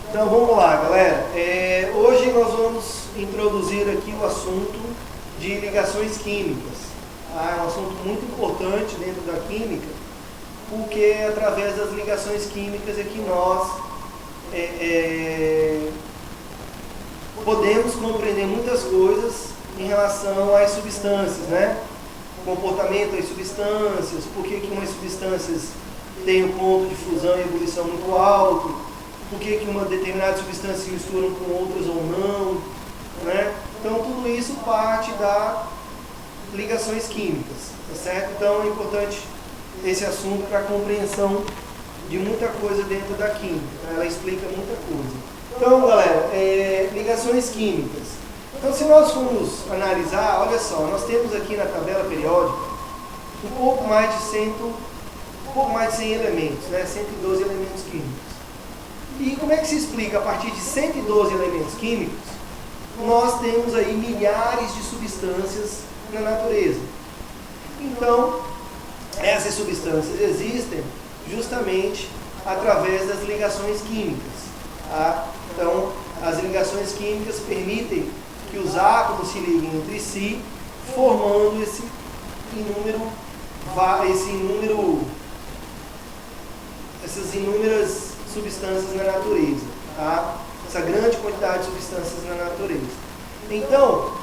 Então vamos lá, galera. Hoje nós vamos introduzir aqui o assunto de ligações químicas. É um assunto muito importante dentro da química, porque é através das ligações químicas é que nós podemos compreender muitas coisas em relação às substâncias, né? O comportamento das substâncias, por que umas substâncias têm um ponto de fusão e ebulição muito alto, por que uma determinada substância se mistura com outras ou não, né? Então tudo isso parte das ligações químicas, tá certo? Então é importante esse assunto para a compreensão de muita coisa dentro da química, tá? Ela explica muita coisa. Então, galera, ligações químicas. Então, se nós formos analisar, olha só, nós temos aqui na tabela periódica um pouco mais de 100 elementos, né? 112 elementos químicos. E como é que se explica? A partir de 112 elementos químicos, nós temos aí milhares de substâncias na natureza. Então, essas substâncias existem justamente através das ligações químicas. Tá? Então, as ligações químicas permitem que os átomos se liguem entre si, formando essas inúmeras substâncias na natureza, tá? Essa grande quantidade de substâncias na natureza. Então,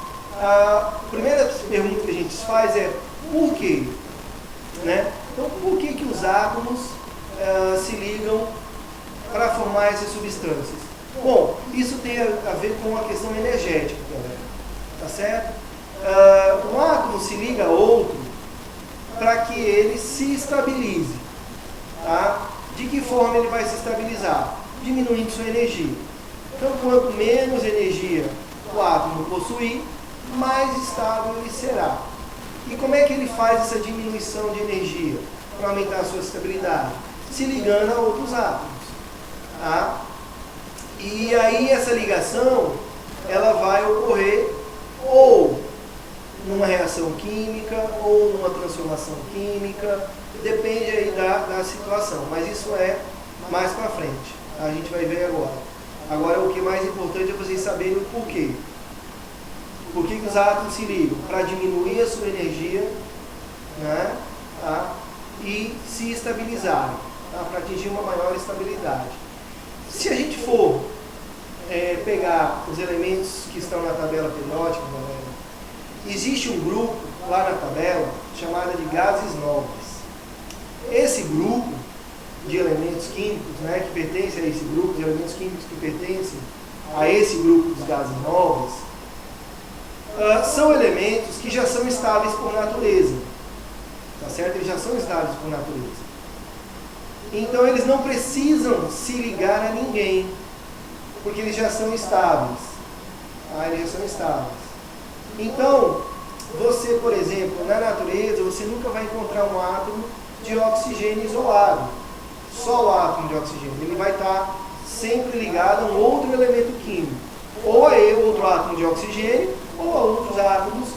a primeira pergunta que a gente faz é por quê? Né? Então, por que os átomos se ligam para formar essas substâncias? Bom, isso tem a ver com a questão energética, galera. Tá certo? Um átomo se liga a outro para que ele se estabilize. Tá? De que forma ele vai se estabilizar? Diminuindo sua energia. Então, quanto menos energia o átomo possuir, mais estável ele será. E como é que ele faz essa diminuição de energia para aumentar a sua estabilidade? Se ligando a outros átomos. Tá? E aí essa ligação, ela vai ocorrer ou numa reação química ou numa transformação química, depende aí da situação, mas isso é mais para frente, a gente vai ver agora. Agora o que é mais importante é vocês saberem o porquê. Por que os átomos se ligam? Para diminuir a sua energia, né? Tá? E se estabilizarem, tá? Para atingir uma maior estabilidade. Se a gente for pegar os elementos que estão na tabela periódica, galera, existe um grupo lá na tabela chamado de gases nobres. Esse grupo de elementos químicos, né, que pertence a esse grupo de elementos químicos que pertencem a esse grupo dos gases nobres, são elementos que já são estáveis por natureza. Tá certo? Eles já são estáveis por natureza. Então eles não precisam se ligar a ninguém, porque eles já são estáveis. Tá? Eles já são estáveis. Então, você, por exemplo, na natureza, você nunca vai encontrar um átomo de oxigênio isolado. Só o átomo de oxigênio. Ele vai estar sempre ligado a um outro elemento químico. Ou a outro átomo de oxigênio, ou a outros átomos,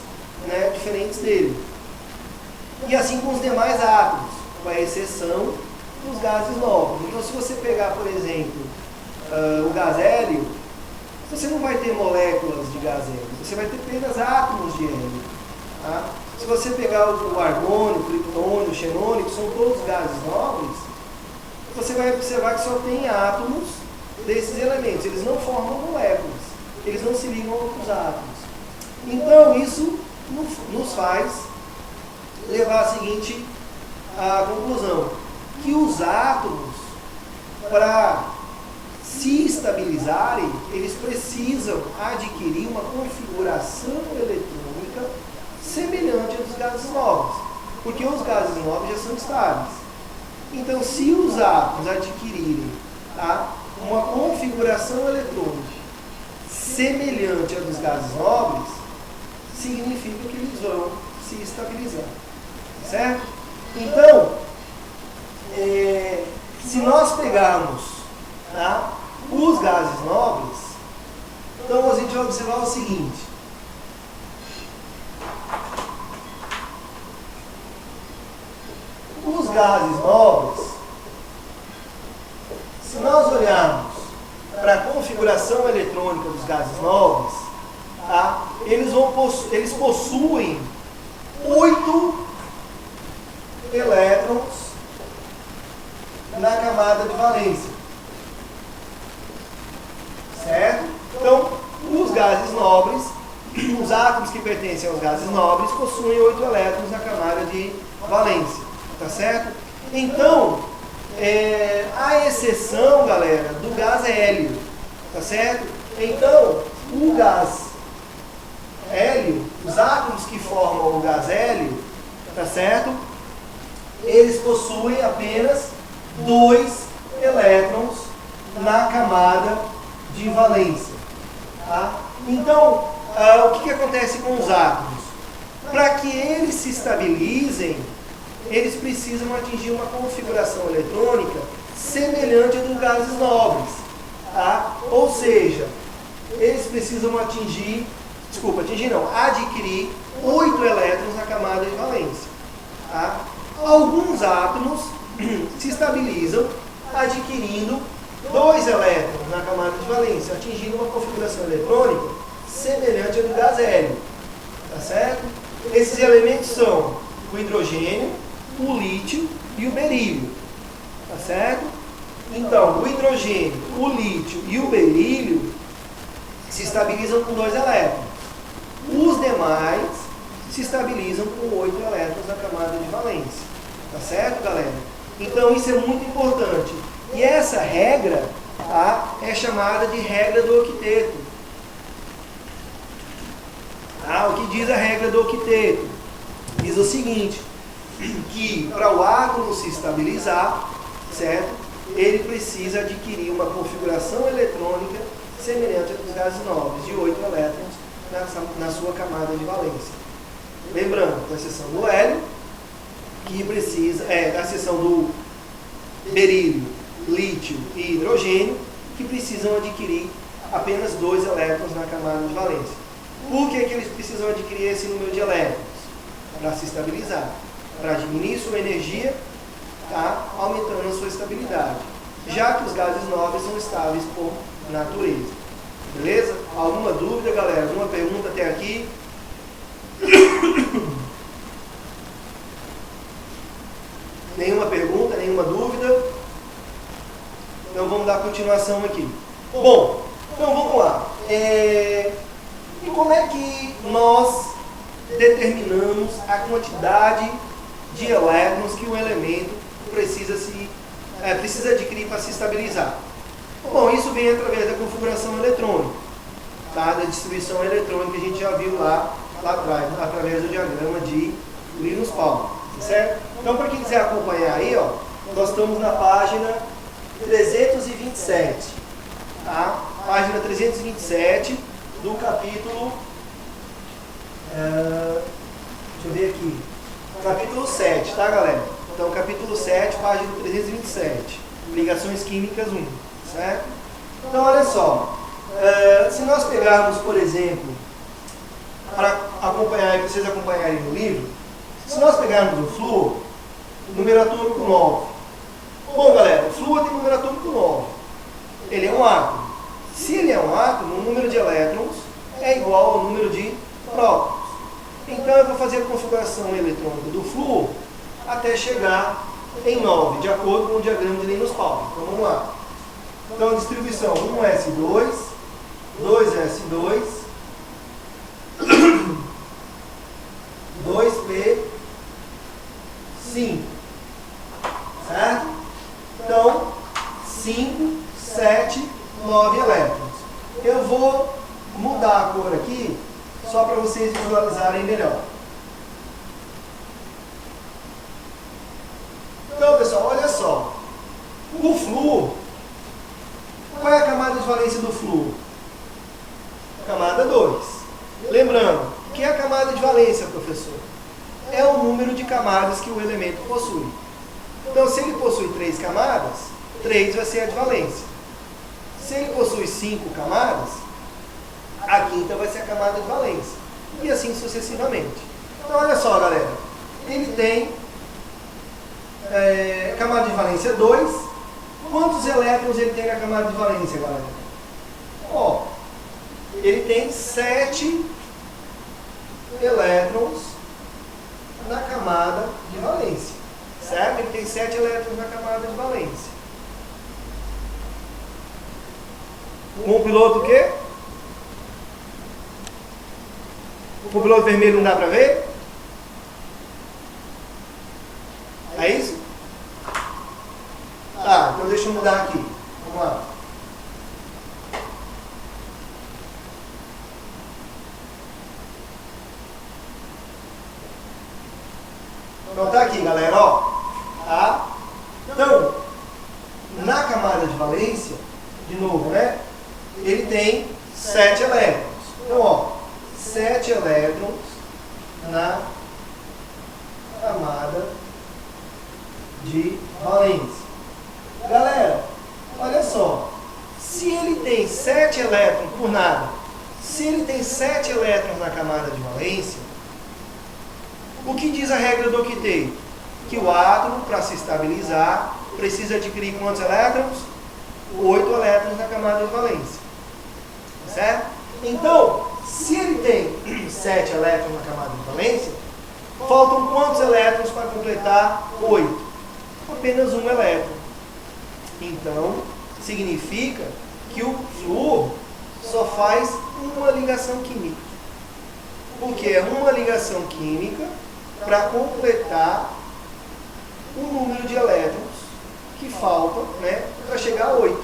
né, diferentes dele. E assim com os demais átomos, com a exceção dos gases nobres. Então, se você pegar, por exemplo, o gás hélio, você não vai ter moléculas de gás hélio, você vai ter apenas átomos de hélio. Tá? Se você pegar o argônio, o plutônio, o xenônio, que são todos gases nobres, você vai observar que só tem átomos desses elementos. Eles não formam moléculas, eles não se ligam a outros átomos. Então, isso nos faz levar a seguinte conclusão, que os átomos, para se estabilizarem, eles precisam adquirir uma configuração eletrônica semelhante à dos gases nobres, porque os gases nobres já são estáveis. Então, se os átomos adquirirem, tá, uma configuração eletrônica semelhante à dos gases nobres, significa que eles vão se estabilizar. Certo? Então, se nós pegarmos, tá, os gases nobres, então a gente vai observar o seguinte. Os gases nobres, se nós olharmos, para a configuração eletrônica dos gases nobres, tá? Eles possuem 8 elétrons na camada de valência. Certo? Então, os gases nobres, os átomos que pertencem aos gases nobres, possuem 8 elétrons na camada de valência. Tá certo? Então, a exceção, galera, do gás hélio. Tá certo? Então, o gás hélio, os átomos que formam o gás hélio, tá certo? Eles possuem apenas 2 elétrons na camada de valência. Tá? Então, o que acontece com os átomos? Para que eles se estabilizem, eles precisam atingir uma configuração eletrônica semelhante à dos gases nobres. Tá? Ou seja, eles precisam adquirir 8 elétrons na camada de valência. Tá? Alguns átomos se estabilizam adquirindo 2 elétrons na camada de valência, atingindo uma configuração eletrônica semelhante à do gás hélio. Tá certo? Esses elementos são o hidrogênio, o lítio e o berílio. Tá certo? Então, o hidrogênio, o lítio e o berílio se estabilizam com 2 elétrons. Os demais se estabilizam com 8 elétrons na camada de valência. Tá certo, galera? Então, isso é muito importante. E essa regra, tá, é chamada de regra do octeto. Tá? O que diz a regra do octeto? Diz o seguinte, que para o átomo se estabilizar, certo? Ele precisa adquirir uma configuração eletrônica semelhante à dos gases nobres, de 8 elétrons na sua camada de valência. Lembrando, com exceção do hélio, que precisa, da seção do berílio, lítio e hidrogênio, que precisam adquirir apenas 2 elétrons na camada de valência. Por que eles precisam adquirir esse número de elétrons? Para se estabilizar, para diminuir sua energia, tá? Aumentando a sua estabilidade, já que os gases nobres são estáveis por natureza. Beleza? Alguma dúvida, galera? Alguma pergunta até aqui? Nenhuma pergunta, nenhuma dúvida? Então vamos dar continuação aqui. Bom, então vamos lá. E como é que nós determinamos a quantidade de elétrons que o elemento precisa adquirir para se estabilizar? Bom, isso vem através da configuração eletrônica, tá? Da distribuição eletrônica que a gente já viu lá atrás, através do diagrama de Linus Pauling, certo? Então, para quem quiser acompanhar aí, ó, nós estamos na página 327, tá? Página 327 do capítulo, deixa eu ver aqui, capítulo 7, tá, galera? Então, capítulo 7, página 327, ligações químicas 1, certo? Então, olha só, se nós pegarmos, por exemplo, para vocês acompanharem no livro, se nós pegarmos o flúor, número atômico 9. Bom, galera, o flúor tem número atômico 9. Ele é um átomo. Se ele é um átomo, o número de elétrons é igual ao número de prótons. Então, eu vou fazer a configuração eletrônica do flúor até chegar em 9, de acordo com o diagrama de Linus Pauling. Então, vamos lá. Então, distribuição 1s2, 2s2, 2p5, certo? Então, 5, 7, 9 elétrons. Eu vou mudar a cor aqui, só para vocês visualizarem melhor. Então, pessoal, olha só. O flúor, qual é a camada de valência do flúor? Camada 2. Lembrando, o que é a camada de valência, professor? É o número de camadas que o elemento possui. Então, se ele possui 3 camadas, 3 vai ser a de valência. Se ele possui 5 camadas, a quinta vai ser a camada de valência. E assim sucessivamente. Então, olha só, galera. Ele tem camada de valência 2. Quantos elétrons ele tem na camada de valência, galera? Ó, ele tem 7 elétrons na camada de valência, certo? Ele tem 7 elétrons na camada de valência. Com o piloto o quê? Com o piloto vermelho não dá para ver? É isso? Tá, então deixa eu mudar aqui. Vamos lá. Então tá aqui, galera, ó. Tá? Então, na camada de valência, de novo, né? Ele tem 7 elétrons. Então, ó, 7 elétrons na camada de valência. Galera, olha só. Se ele tem 7 elétrons, por nada, se ele tem 7 elétrons na camada de valência, o que diz a regra do octeto? Que o átomo, para se estabilizar, precisa adquirir quantos elétrons? 8 elétrons na camada de valência. Certo? Então, se ele tem 7 elétrons na camada de valência, faltam quantos elétrons para completar 8? Apenas um elétron. Então, significa que o flúor só faz uma ligação química. Porque é uma ligação química para completar o número de elétrons que falta, né, para chegar a 8.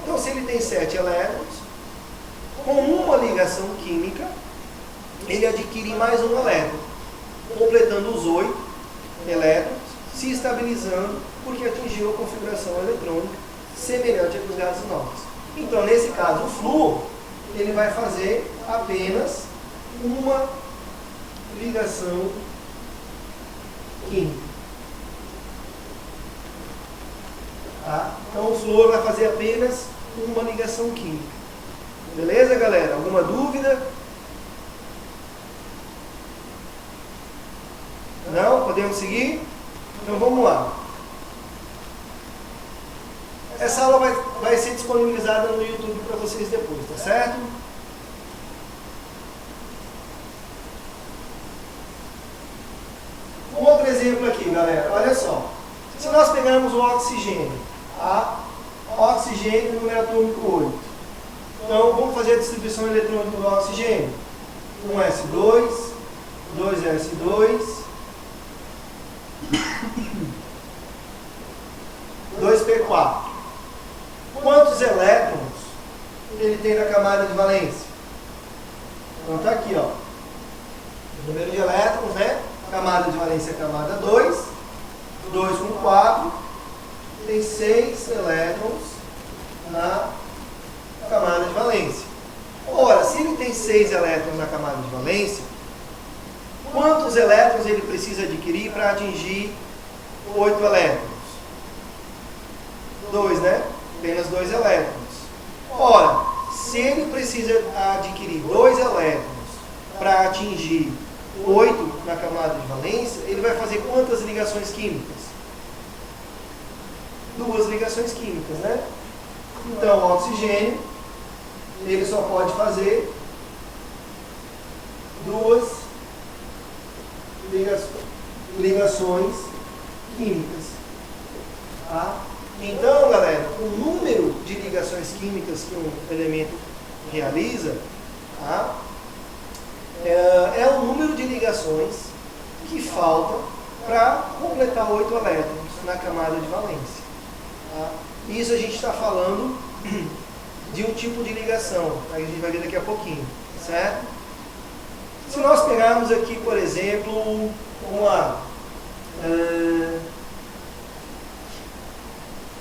Então, se ele tem 7 elétrons, com uma ligação química, ele adquire mais um elétron, completando os 8 elétrons, se estabilizando, porque atingiu a configuração eletrônica semelhante à dos gases nobres. Então, nesse caso, o flúor, ele vai fazer apenas uma ligação química. Tá? Então, o flúor vai fazer apenas uma ligação química. Beleza, galera? Alguma dúvida? Não? Podemos seguir? Então, vamos lá. Essa aula vai ser disponibilizada no YouTube para vocês depois, tá certo? Um outro exemplo aqui, galera. Olha só. Se nós pegarmos o oxigênio, tá? Oxigênio, número atômico 8. Então, vamos fazer a distribuição eletrônica do oxigênio. 1s2, 2s2, 2p4. Quantos elétrons ele tem na camada de valência? Então, está aqui, ó. O número de elétrons, né? Camada de valência é camada 2. 2 com 4. Tem 6 elétrons na camada de valência. Ora, se ele tem 6 elétrons na camada de valência, quantos elétrons ele precisa adquirir para atingir 8 elétrons? 2, né? Apenas 2 elétrons. Ora, se ele precisa adquirir 2 elétrons para atingir 8 na camada de valência, ele vai fazer quantas ligações químicas? 2 ligações químicas, né? Então, o oxigênio, ele só pode fazer 2 ligações químicas. Tá? Então, galera, o número de ligações químicas que um elemento realiza, tá? É o número de ligações que falta para completar 8 elétrons na camada de valência. Tá? Isso a gente está falando de um tipo de ligação, a gente vai ver daqui a pouquinho, certo? Se nós pegarmos aqui, por exemplo, vamos lá,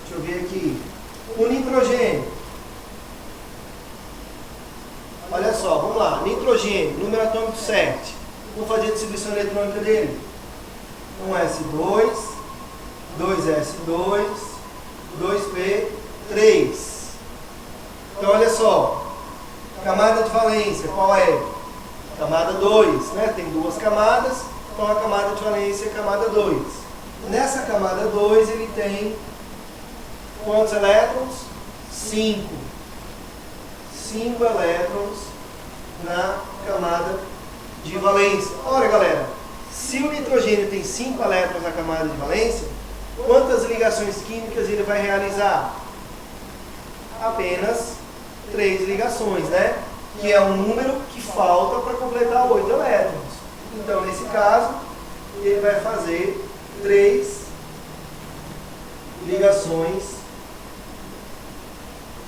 deixa eu ver aqui, o nitrogênio. Olha só, vamos lá, nitrogênio, número atômico 7. Vamos fazer a distribuição eletrônica dele. 1s2, 2s2, 2p3. Então, olha só, camada de valência, qual é? Camada 2, né? Tem 2 camadas, então a camada de valência é camada 2. Nessa camada 2 ele tem quantos elétrons? 5. 5 elétrons na camada de valência. Ora, galera, se o nitrogênio tem 5 elétrons na camada de valência, quantas ligações químicas ele vai realizar? Apenas 3 ligações, né? Que é um número que falta para completar 8 elétrons. Então, nesse caso, ele vai fazer 3 ligações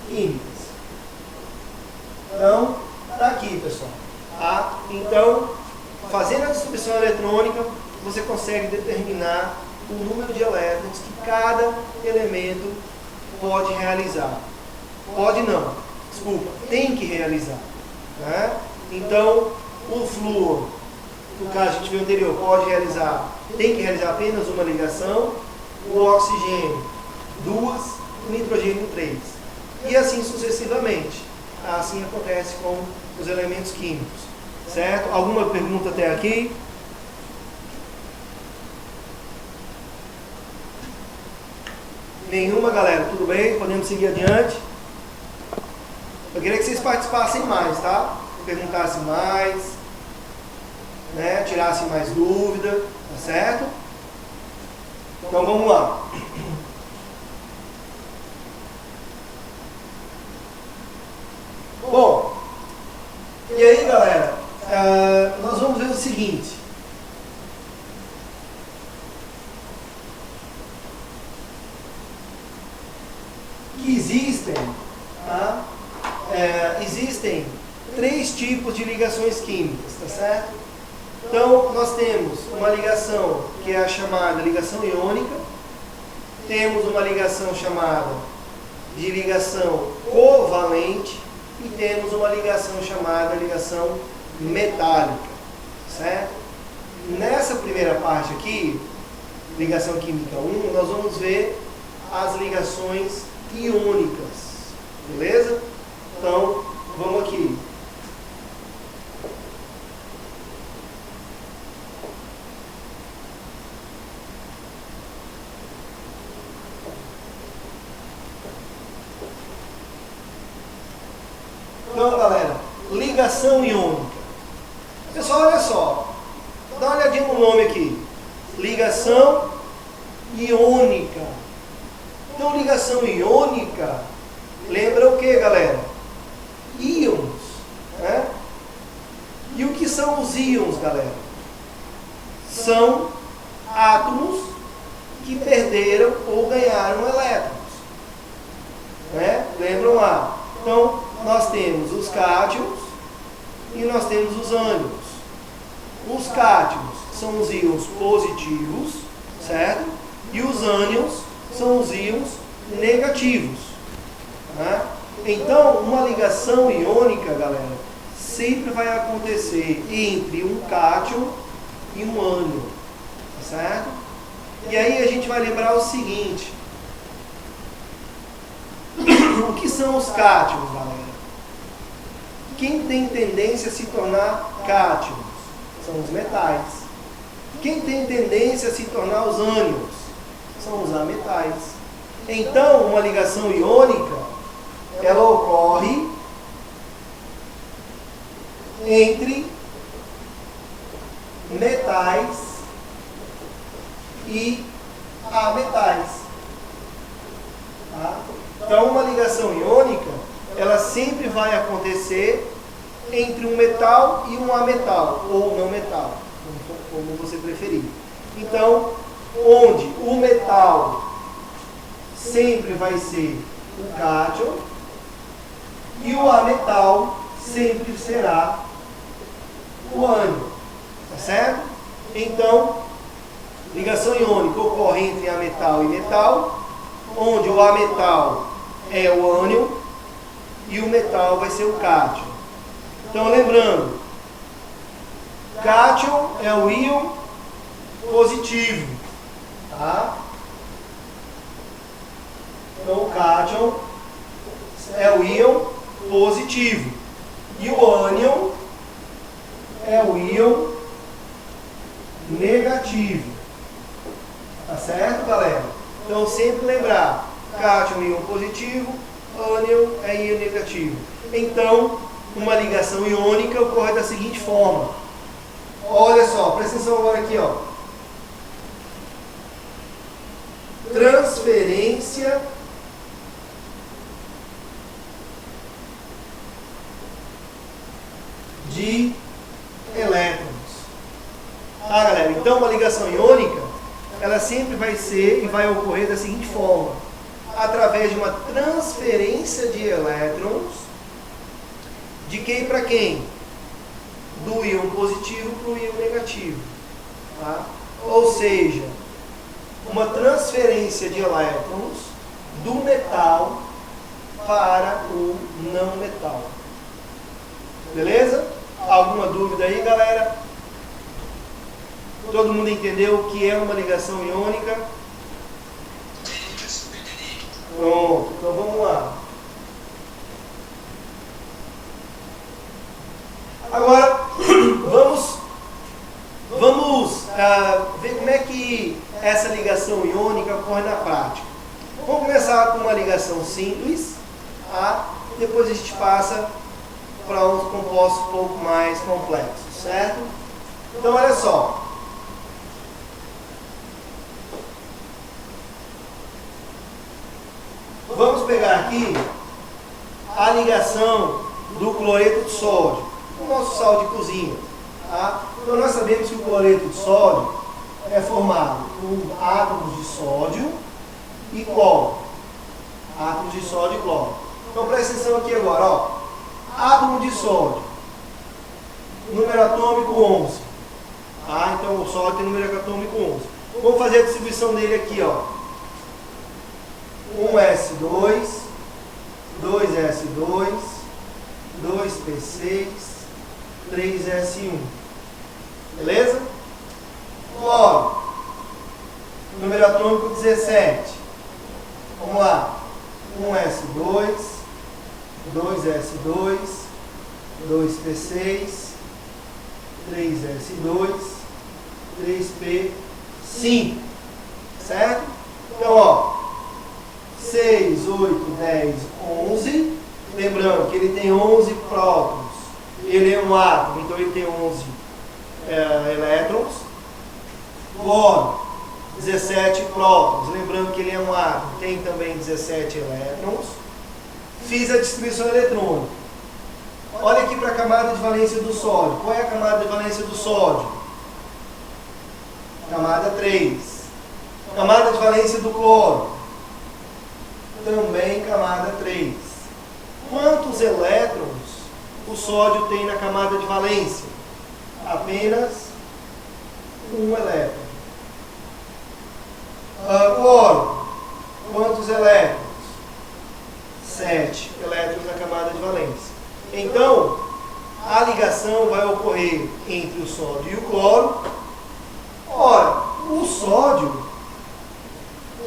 químicas. Então, está aqui, pessoal. Tá? Então, fazendo a distribuição eletrônica, você consegue determinar o número de elétrons que cada elemento pode realizar. Pode não, desculpa, tem que realizar. Né? Então, o flúor, no caso a gente viu anterior, tem que realizar apenas uma ligação, o oxigênio 2, o nitrogênio 3. E assim sucessivamente. Assim acontece com os elementos químicos. Certo? Alguma pergunta até aqui? Nenhuma, galera? Tudo bem? Podemos seguir adiante? Eu queria que vocês participassem mais, tá? Perguntassem mais, né? Tirassem mais dúvida, tá certo? Então vamos lá. Bom, e aí, galera, nós vamos ver o seguinte. Que existem, tá? Existem 3 tipos de ligações químicas, tá certo? Então, nós temos uma ligação que é a chamada ligação iônica, temos uma ligação chamada de ligação covalente e temos uma ligação chamada ligação metálica, certo? Nessa primeira parte aqui, ligação química 1, nós vamos ver as ligações iônicas, beleza? Então, vamos aqui. Então, galera, ligação iônica. Pessoal, olha só. Dá uma olhadinha no nome aqui. Ligação iônica. Então, ligação iônica lembra o que, galera? Íons, né? E o que são os íons, galera? São átomos que perderam ou ganharam elétrons, né? Lembram lá? Então, nós temos os cátions e nós temos os ânions. Os cátions são os íons positivos, certo? E os ânions são os íons negativos. Né? Então, uma ligação iônica, galera, sempre vai acontecer entre um cátion e um ânion, certo? E aí a gente vai lembrar o seguinte. O que são os cátions, galera? Quem tem tendência a se tornar cátions? São os metais. Quem tem tendência a se tornar os ânions? São os ametais. Então, uma ligação iônica, ela ocorre entre metais e ametais. Tá? Então, uma ligação iônica, ela sempre vai acontecer entre um metal e um ametal, ou não metal, como você preferir. Então, onde o metal sempre vai ser o cátion e o ametal sempre será o ânion, tá certo? Então, ligação iônica ocorre entre ametal e metal, onde o ametal é o ânion e o metal vai ser o cátion. Então, lembrando, cátion é o íon positivo, tá? Então, o cátion é o íon positivo e o ânion é o íon negativo. Tá certo, galera? Então, sempre lembrar, cátion é íon positivo, ânion é íon negativo. Então, uma ligação iônica ocorre da seguinte forma. Olha só, presta atenção agora aqui, ó. Transferência de elétrons. Ah, galera, então uma ligação iônica, ela sempre vai ser e vai ocorrer da seguinte forma. Através de uma transferência de elétrons, de quem para quem? Do íon positivo para o íon negativo. Tá? Ou seja, uma transferência de elétrons do metal para o não metal. Beleza? Alguma dúvida aí, galera? Todo mundo entendeu o que é uma ligação iônica? Pronto, então vamos lá. Agora, vamos ver como é que essa ligação iônica ocorre na prática. Vamos começar com uma ligação simples, tá? Depois a gente passa para uns compostos um pouco mais complexos, certo? Então, olha só. Vamos pegar aqui a ligação do cloreto de sódio, o nosso sal de cozinha. Tá? Então nós sabemos que o cloreto de sódio é formado por átomos de sódio e cloro. Átomos de sódio e cloro. Então presta atenção aqui agora, ó. Átomo de sódio, número atômico 11. Tá? Então o sódio tem número atômico 11. Vamos fazer a distribuição dele aqui, ó. 1s2, 2s2, 2p6, 3s1. Beleza? Cloro, número atômico 17. Vamos lá. 1s2, 2s2, 2p6, 3s2, 3p5. Certo? Então, ó. 6, 8, 10, 11. Lembrando que ele tem 11 prótons. Ele é um átomo, então ele tem 11 elétrons. Cloro, 17 prótons. Lembrando que ele é um átomo, tem também 17 elétrons. Fiz a distribuição eletrônica. Olha aqui para a camada de valência do sódio. Qual é a camada de valência do sódio? Camada 3. Camada de valência do cloro? Também camada 3. Quantos elétrons o sódio tem na camada de valência? Apenas um elétron. Cloro, quantos elétrons? 7 elétrons na camada de valência. Então, a ligação vai ocorrer entre o sódio e o cloro. Ora, o sódio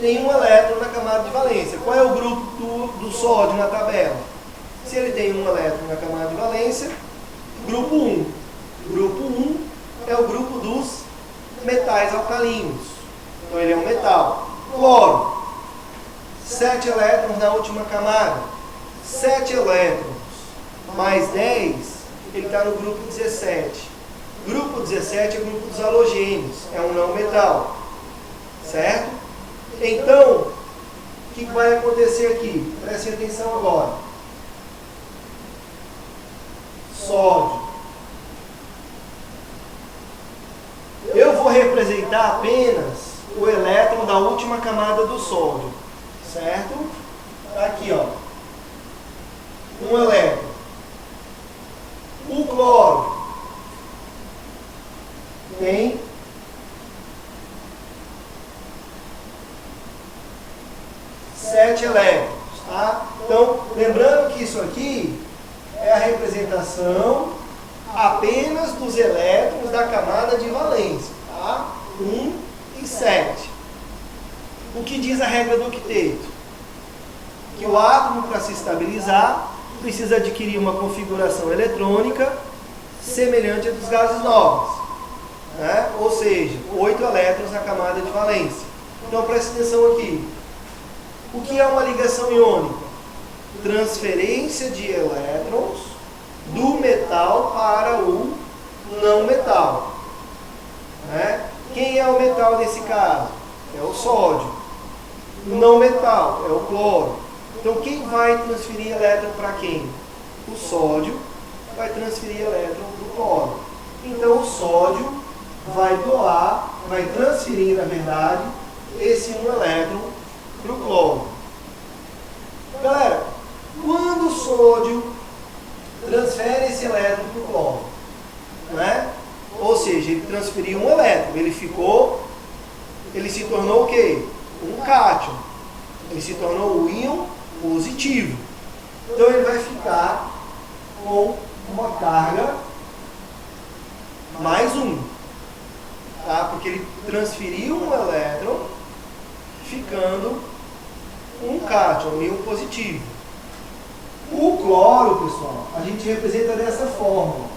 tem um elétron na camada de valência. Qual é o grupo do sódio na tabela? Se ele tem um elétron na camada de valência, grupo 1. Grupo 1 é o grupo dos metais alcalinos. Então ele é um metal. Cloro, 7 elétrons na última camada. 7 elétrons mais 10, ele está no grupo 17. Grupo 17 é o grupo dos halogênios, é um não metal. Certo? Então, o que vai acontecer aqui? Preste atenção agora. Sódio. Eu vou representar apenas o elétron da última camada do sódio. Certo? Tá aqui, ó. Um elétron. O cloro tem 7 elétrons, tá? Então, lembrando que isso aqui é a representação apenas dos elétrons da camada de valência, tá? 1 e 7. O que diz a regra do octeto? Que o átomo, para se estabilizar, precisa adquirir uma configuração eletrônica semelhante à dos gases nobres, né? Ou seja, 8 elétrons na camada de valência. Então, preste atenção aqui. O que é uma ligação iônica? transferência de elétrons do metal para o não metal. Né? Quem é o metal nesse caso? É o sódio. O não metal é o cloro. Então quem vai transferir elétron para quem? O sódio vai transferir elétron para o cloro. Então o sódio vai doar, vai transferir, na verdade, esse um elétron para o cloro. Galera, quando o sódio transfere esse elétron para o cloro, né? Ou seja, ele transferiu um elétron, ele se tornou o quê? Um cátion. Ele se tornou o íon positivo. Então ele vai ficar com uma carga mais um. Tá? Porque ele transferiu um elétron, ficando um cátion, um íon positivo. O cloro, pessoal, a gente representa dessa forma.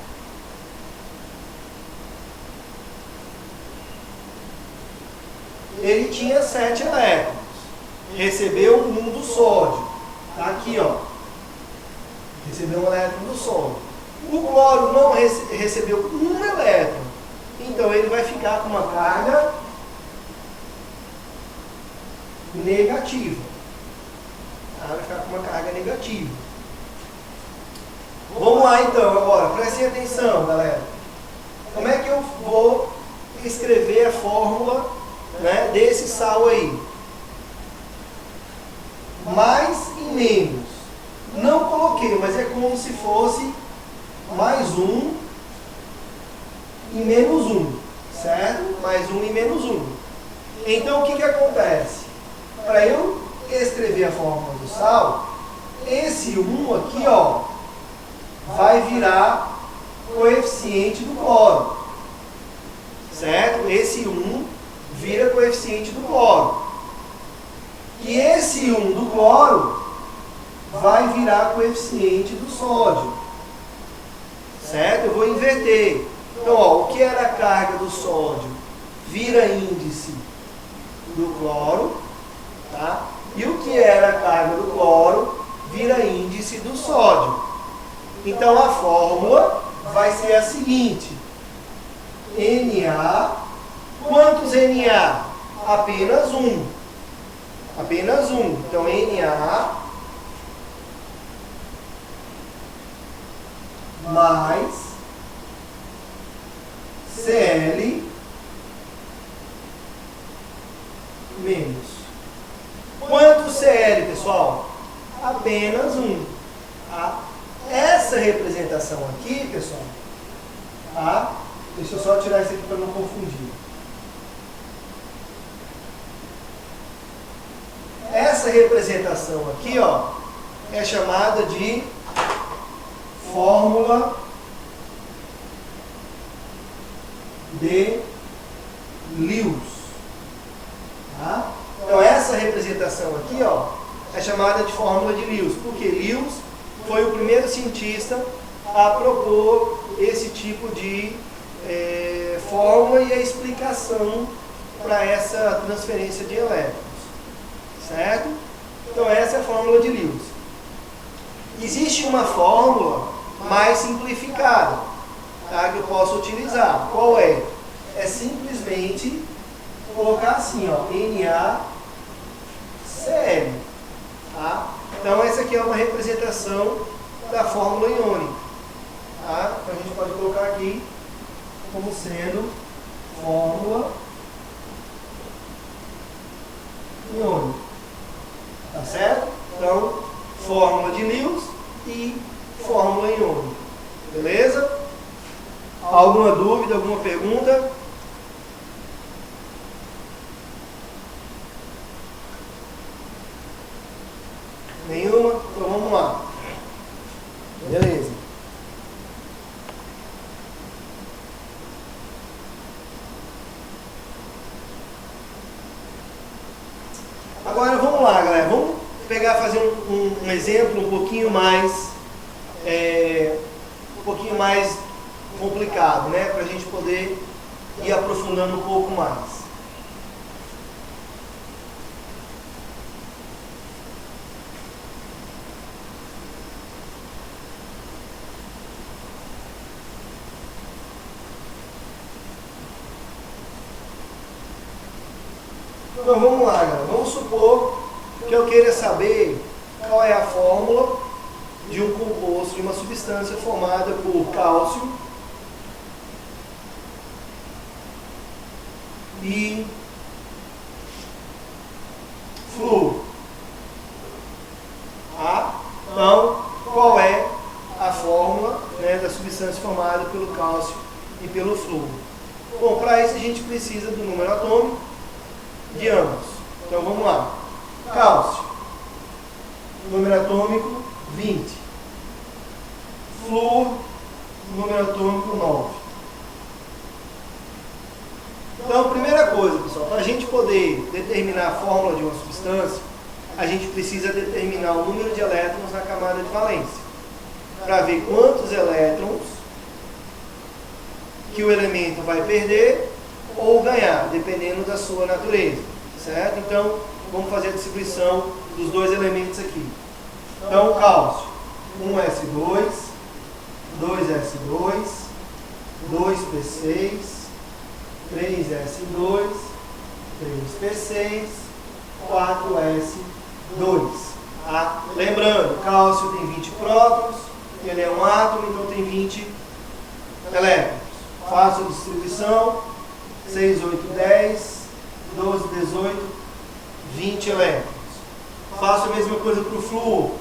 Ele tinha 7 elétrons. Recebeu um do sódio. Tá aqui, ó. Recebeu um elétron do sódio. O cloro não recebeu um elétron. Então ele vai ficar com uma carga negativa. Tá? Vai ficar com uma carga negativa. Vamos lá então agora. Prestem atenção, galera. Como é que eu vou escrever a fórmula, né, desse sal aí? Mais e menos. Não coloquei, mas é como se fosse mais um e menos um, certo? Mais um e menos um. Então o que acontece? Para eu escrever a fórmula do sal, esse 1 aqui, ó, vai virar coeficiente do cloro, certo? Esse 1 vira coeficiente do cloro. E esse 1 do cloro vai virar coeficiente do sódio, certo? Eu vou inverter. Então, ó, o que era a carga do sódio vira índice do cloro, tá? E o que era a carga do cloro vira índice do sódio. Então, a fórmula vai ser a seguinte: Na. Quantos Na? Apenas um. Apenas um. Então, Na mais Cl menos. Quanto Cl, pessoal? Apenas um. Tá? Essa representação aqui, pessoal, tá? Deixa eu só tirar isso aqui para não confundir. Essa representação aqui, ó, é chamada de fórmula de Lewis. Tá? Então essa representação aqui, ó, é chamada de fórmula de Lewis, porque Lewis foi o primeiro cientista a propor esse tipo de fórmula e a explicação para essa transferência de elétrons. Certo? Então essa é a fórmula de Lewis. Existe uma fórmula mais simplificada, tá, que eu posso utilizar. Qual é? É simplesmente colocar assim, ó, NaCl. Tá? Então essa aqui é uma representação da fórmula iônica. Tá? Então a gente pode colocar aqui como sendo fórmula iônica. Tá certo? Então, fórmula de Lewis e fórmula iônica. Beleza? Alguma dúvida, alguma pergunta? Nenhuma? Então vamos lá. Beleza. Agora vamos lá, galera. Vamos fazer um exemplo um pouquinho mais complicado, né? Para a gente poder ir aprofundando um pouco mais. Então vamos lá, galera. Vamos supor que eu queira saber qual é a fórmula de um composto, de uma substância formada por cálcio e flúor. Então, qual é a fórmula, né, da substância formada pelo cálcio e pelo flúor? Bom, para isso a gente precisa do número atômico de ambos. Então vamos lá. Cálcio, número atômico 20. Flúor, número atômico 9. Então, primeira coisa, pessoal, para a gente poder determinar a fórmula de uma substância, a gente precisa determinar o número de elétrons na camada de valência, para ver quantos elétrons que o elemento vai perder ou ganhar, dependendo da sua natureza, certo? Então, vamos fazer a distribuição dos dois elementos aqui. Então, cálcio, 1s2, 2s2, 2p6, 3s2, 3p6, 4s2. Lembrando, cálcio tem 20 prótons, ele é um átomo, então tem 20 elétrons. Faço a distribuição, 6, 8, 10, 12, 18, 20 elétrons. Faço a mesma coisa para o flúor.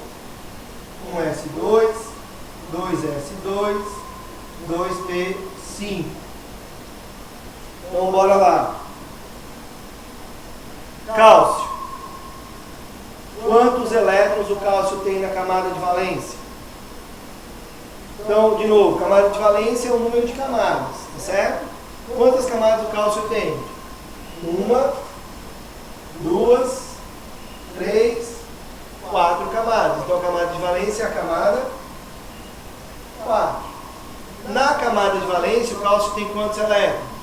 1s2, 2s2, 2p5. Então, bora lá. Cálcio. Quantos elétrons o cálcio tem na camada de valência? Então, de novo, camada de valência é o número de camadas, tá certo? Quantas camadas o cálcio tem? 1, 2, 3, 4 camadas. Então, a camada de valência é a camada 4. Na camada de valência, o cálcio tem quantos elétrons?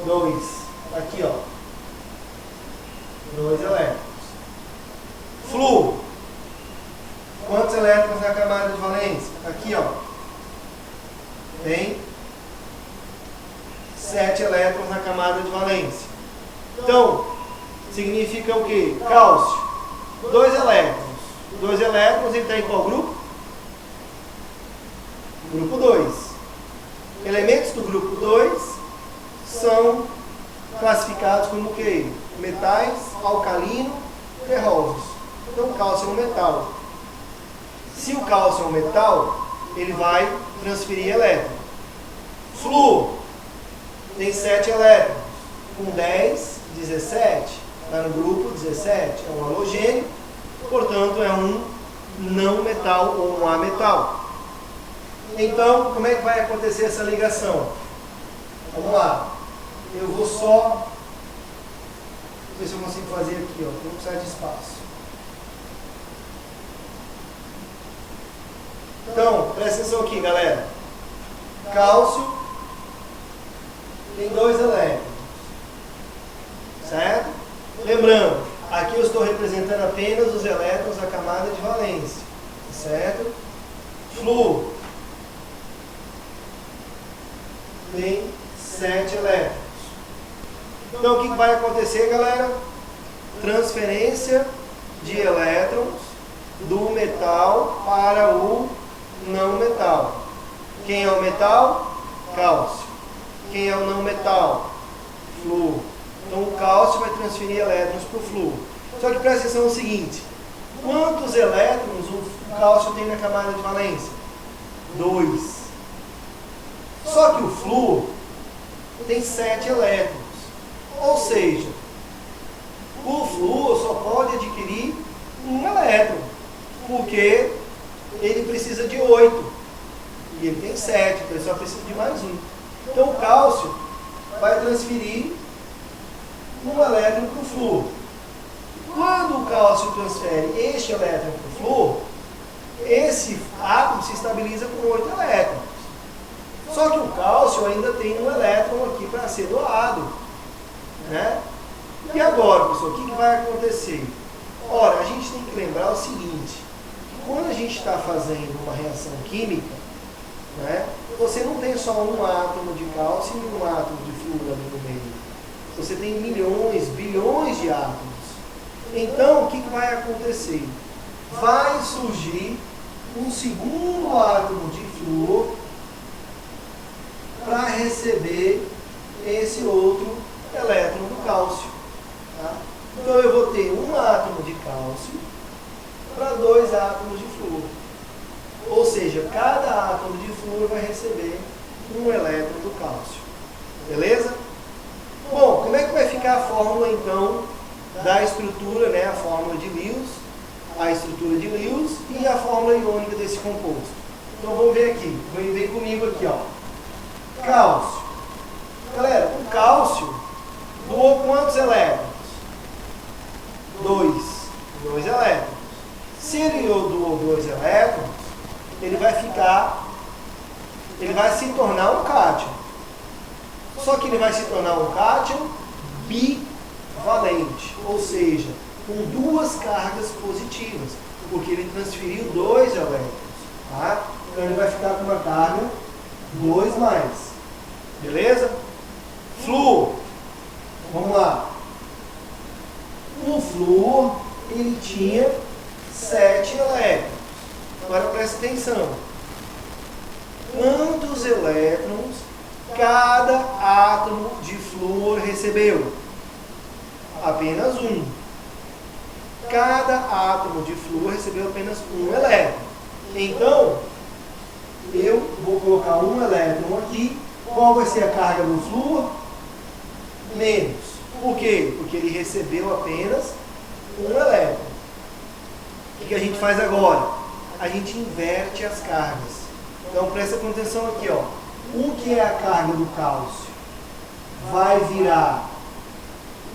2. Aqui, ó. 2 elétrons. Flúor. Quantos elétrons na camada de valência? Aqui, ó. Tem 7 elétrons na camada de valência. Então, significa o quê? Cálcio, 2 elétrons. 2 elétrons, ele está em qual grupo? Grupo 2. Elementos do grupo 2 são classificados como o quê? Metais, alcalino, ferrosos. Então, o cálcio é um metal. Se o cálcio é um metal, ele vai transferir elétrons. Flúor tem 7 elétrons. Com 10, 17. Está no grupo 17. É um halogênio, portanto, é um não metal ou um ametal. Então, como é que vai acontecer essa ligação? Vamos lá. Eu vou só ver se eu consigo fazer aqui, ó. Vou precisar de espaço. Então, presta atenção aqui, galera. Cálcio tem 2 elétrons, certo? Lembrando, aqui eu estou representando apenas os elétrons da camada de valência, certo? Flúor tem 7 elétrons. Então, o que vai acontecer, galera? Transferência de elétrons do metal para o não metal. Quem é o metal? Cálcio. Quem é o não metal? Flúor. Então, o cálcio vai transferir elétrons para o flúor. Só que presta atenção no seguinte: quantos elétrons o cálcio tem na camada de valência? 2. Só que o flúor tem 7 elétrons. Ou seja, o flúor só pode adquirir 1 elétron, porque ele precisa de 8. E ele tem 7, então ele só precisa de mais 1. Então o cálcio vai transferir 1 elétron para o flúor. Quando o cálcio transfere este elétron para o flúor, esse átomo se estabiliza com 8 elétrons. Só que o cálcio ainda tem 1 elétron aqui para ser doado, né? E agora, pessoal, o que vai acontecer? Ora, a gente tem que lembrar o seguinte: que quando a gente está fazendo uma reação química, né, você não tem só um átomo de cálcio e um átomo de flúor ali no meio. Você tem milhões, bilhões de átomos. Então, o que vai acontecer? Vai surgir um segundo átomo de flúor para receber esse outro elétron do cálcio. Tá? Então, eu vou ter um átomo de cálcio para 2 átomos de flúor. Ou seja, cada átomo de flúor vai receber um elétron do cálcio. Beleza? Bom, como é que vai ficar a fórmula, então, da estrutura, né? A fórmula de Lewis, a estrutura de Lewis e a fórmula iônica desse composto. Então, vamos ver aqui. Vem comigo aqui, ó. Cálcio. Galera, o cálcio doou quantos elétrons? 2 elétrons. Se ele doou 2 elétrons, ele vai se tornar um cátion. Só que ele vai se tornar um cátion bivalente, ou seja, com 2 cargas positivas, porque ele transferiu 2 elétrons. Tá? Então ele vai ficar com uma carga 2+. Beleza? Flúor. Vamos lá. O flúor, ele tinha 7 elétrons. Agora presta atenção. Quantos elétrons cada átomo de flúor recebeu? Apenas 1. Cada átomo de flúor recebeu apenas 1 elétron. Então, eu vou colocar 1 elétron aqui. Qual vai ser a carga do flúor? Menos. Por quê? Porque ele recebeu apenas 1 elétron. O que a gente faz agora? A gente inverte as cargas. Então, presta atenção aqui, ó. O que é a carga do cálcio? Vai virar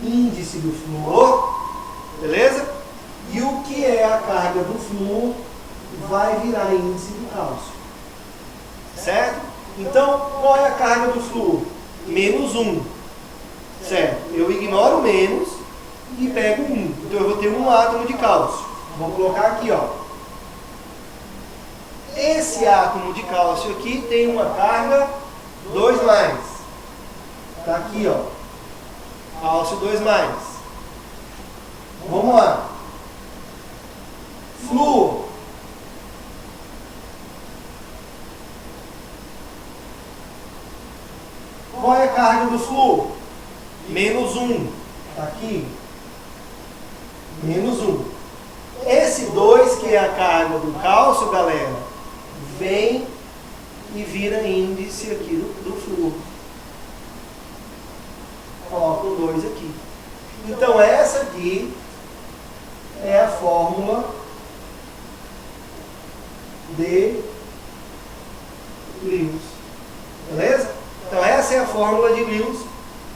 índice do flúor, beleza? E o que é a carga do flúor? Vai virar índice do cálcio. Certo? Então, qual é a carga do flúor? -1. Certo? Eu ignoro o menos e pego 1. Então, eu vou ter um átomo de cálcio. Vou colocar aqui, ó. Esse átomo de cálcio aqui tem uma carga 2+. Está aqui, ó. Cálcio 2+. Vamos lá. Flúor. Qual é a carga do flúor? -1. Está aqui. -1. Esse 2, que é a carga do cálcio, galera, vem e vira índice aqui do flúor. Coloca um 2 aqui. Então, essa aqui é a fórmula de Lewis. Beleza? Então, essa é a fórmula de Lewis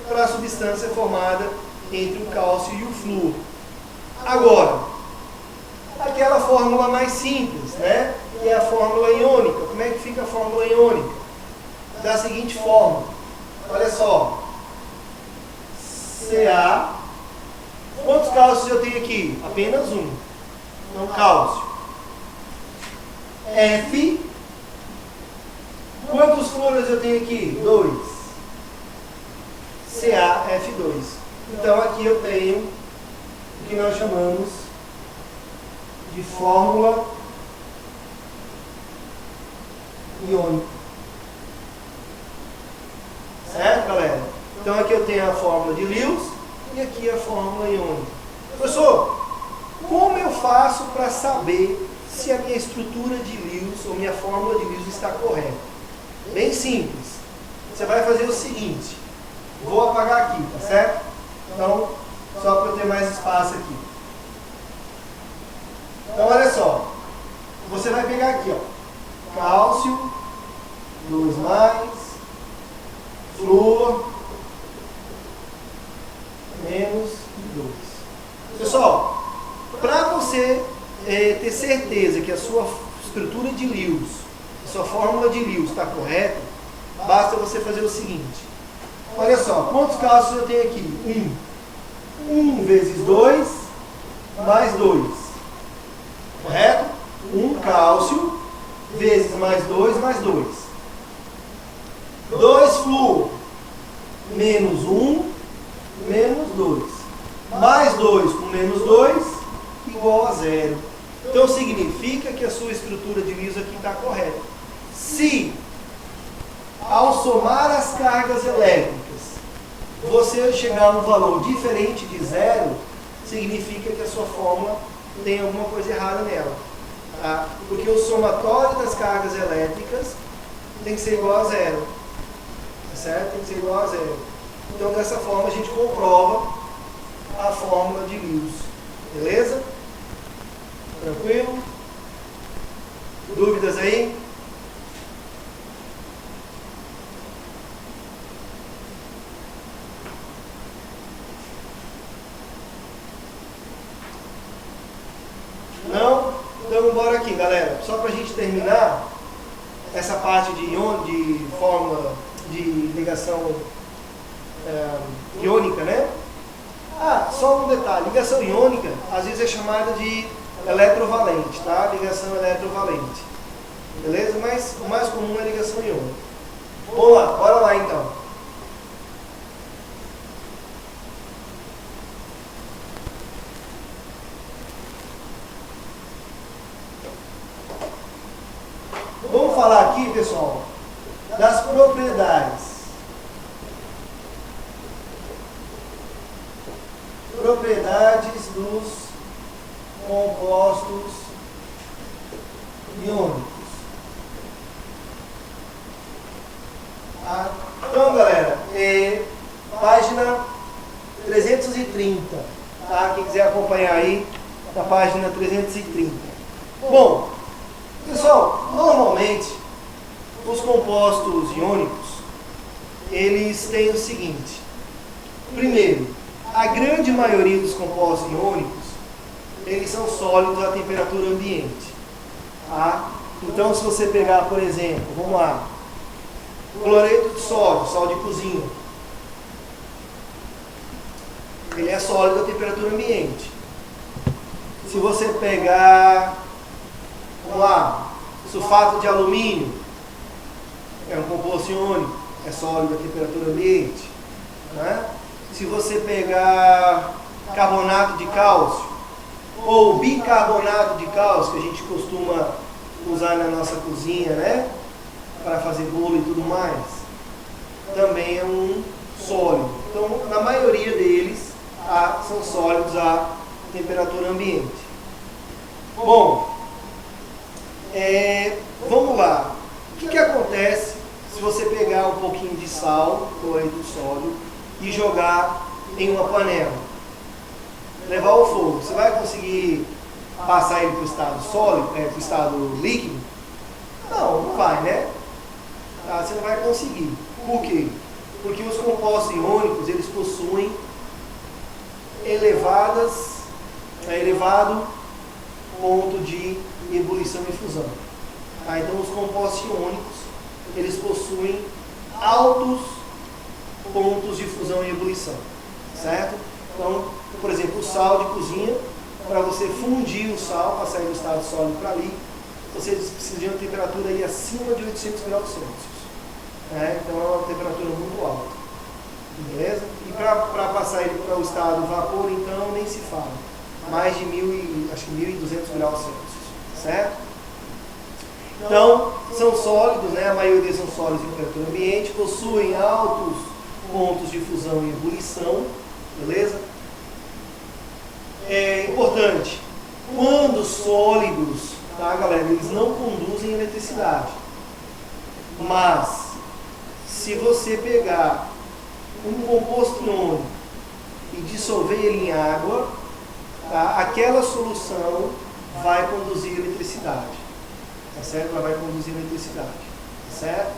para a substância formada entre o cálcio e o flúor. Agora, aquela fórmula mais simples, né? Que é a fórmula iônica. Como é que fica a fórmula iônica? Da seguinte forma. Olha só. Ca. Quantos cálcios eu tenho aqui? Apenas 1. Então, cálcio. F. Quantos flúoros eu tenho aqui? 2. CaF2. Então, aqui eu tenho o que nós chamamos de fórmula iônica. Certo, galera? Então aqui eu tenho a fórmula de Lewis e aqui a fórmula iônica. Professor, como eu faço para saber se a minha estrutura de Lewis ou minha fórmula de Lewis está correta? Bem simples. Você vai fazer o seguinte. Vou apagar aqui, tá certo? Então, só para eu ter mais espaço aqui. Então, olha só. Você vai pegar aqui, ó. Cálcio, 2+, flúor, menos 2. Pessoal, para você ter certeza que a sua estrutura de Lewis, a sua fórmula de Lewis está correta, basta você fazer o seguinte. Olha só, quantos cálcios eu tenho aqui? 1. 1 vezes 2, mais 2. Correto? 1 cálcio, vezes mais 2, mais 2. 2 flúor, menos 1, menos 2. Mais 2 com menos 2, igual a 0. Então significa que a sua estrutura de Lewis aqui está correta. Se, ao somar as cargas elétricas, você chegar a um valor diferente de 0, significa que a sua fórmula tem alguma coisa errada nela. Tá? Porque o somatório das cargas elétricas tem que ser igual a 0. Tá certo? Tem que ser igual a 0. Então, dessa forma, a gente comprova a fórmula de Lewis. Beleza? Tranquilo? Dúvidas aí? Não? Então vamos embora aqui, galera. Só para a gente terminar essa parte de fórmula de ligação iônica, né? Só um detalhe. Ligação iônica, às vezes é chamada de eletrovalente, tá? Ligação eletrovalente. Beleza? Mas o mais comum é ligação iônica. Vamos lá, bora lá então. Vamos falar aqui, pessoal, das propriedades. Propriedades dos compostos iônicos. Então, galera, página 330. Tá? Quem quiser acompanhar aí, na página 330. Bom, pessoal, normalmente os compostos iônicos, eles têm o seguinte. Primeiro, a grande maioria dos compostos iônicos, eles são sólidos à temperatura ambiente. Tá? Então, se você pegar, por exemplo, vamos lá, cloreto de sódio, sal de cozinha, ele é sólido à temperatura ambiente. Se você pegar, vamos lá, sulfato de alumínio, é um composto iônico, é sólido à temperatura ambiente. Né? Se você pegar carbonato de cálcio, ou bicarbonato de cálcio, que a gente costuma usar na nossa cozinha, né? Para fazer bolo e tudo mais, também é um sólido. Então, na maioria deles, são sólidos à temperatura ambiente. Bom, vamos lá. O que acontece se você pegar um pouquinho de sal, cloreto de sódio, e jogar em uma panela? Levar ao fogo. Você vai conseguir passar ele para o estado sólido, para o estado líquido? Não vai, né? Você não vai conseguir. Por quê? Porque os compostos iônicos, eles possuem elevado ponto de ebulição e fusão. Então, os compostos iônicos, eles possuem altos pontos de fusão e ebulição. Certo? Então, por exemplo, o sal de cozinha, para você fundir o sal, para sair do estado sólido para líquido, você precisa de uma temperatura aí acima de 800 graus Celsius. Então é uma temperatura muito alta. Beleza? E para passar ele para o estado vapor, então, nem se fala. Mais de 1.200 graus Celsius. Certo? Então, são sólidos, né? A maioria são sólidos em temperatura ambiente, possuem altos pontos de fusão e ebulição. Beleza? É importante, quando sólidos, tá, galera, eles não conduzem eletricidade. Mas, se você pegar um composto iônico e dissolver ele em água, tá, aquela solução vai conduzir eletricidade. Tá certo? Ela vai conduzir eletricidade. Tá certo?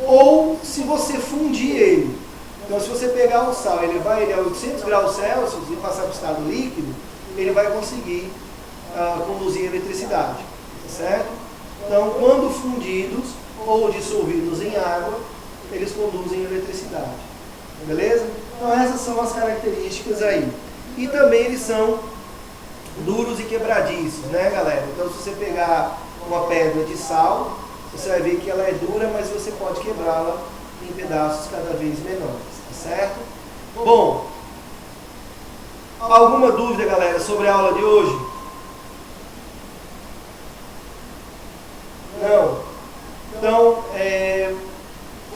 Ou, se você fundir ele, então, se você pegar o sal, ele vai a 800 graus Celsius e passar para o estado líquido, ele vai conseguir conduzir eletricidade. Tá certo? Então, quando fundidos ou dissolvidos em água, eles conduzem eletricidade. Beleza? Então, essas são as características aí. E também eles são duros e quebradiços, né, galera? Então, se você pegar uma pedra de sal, você vai ver que ela é dura, mas você pode quebrá-la em pedaços cada vez menores. Tá certo? Bom, alguma dúvida, galera, sobre a aula de hoje? Não? Então,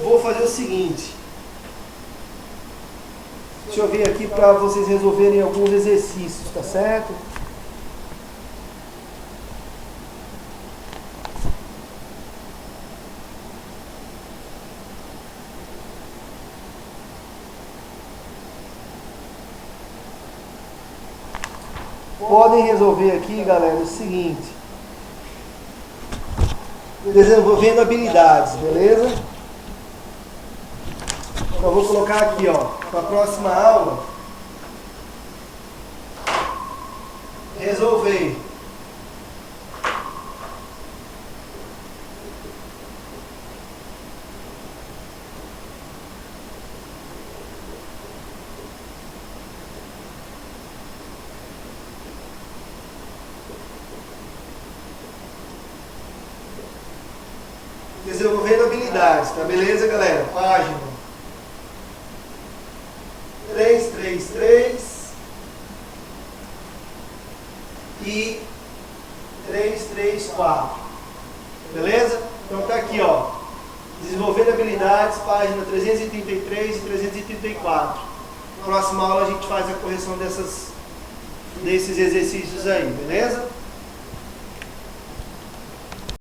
vou fazer o seguinte. Deixa eu ver aqui para vocês resolverem alguns exercícios, tá certo? Podem resolver aqui, galera, o seguinte. Desenvolvendo habilidades, beleza? Então eu vou colocar aqui, ó, para a próxima aula, resolver desenvolvendo habilidades, tá beleza, galera? Página 333 e 334, beleza? Então tá aqui, ó, desenvolvendo habilidades, página 333 e 334. Próxima aula a gente faz a correção desses exercícios aí, beleza?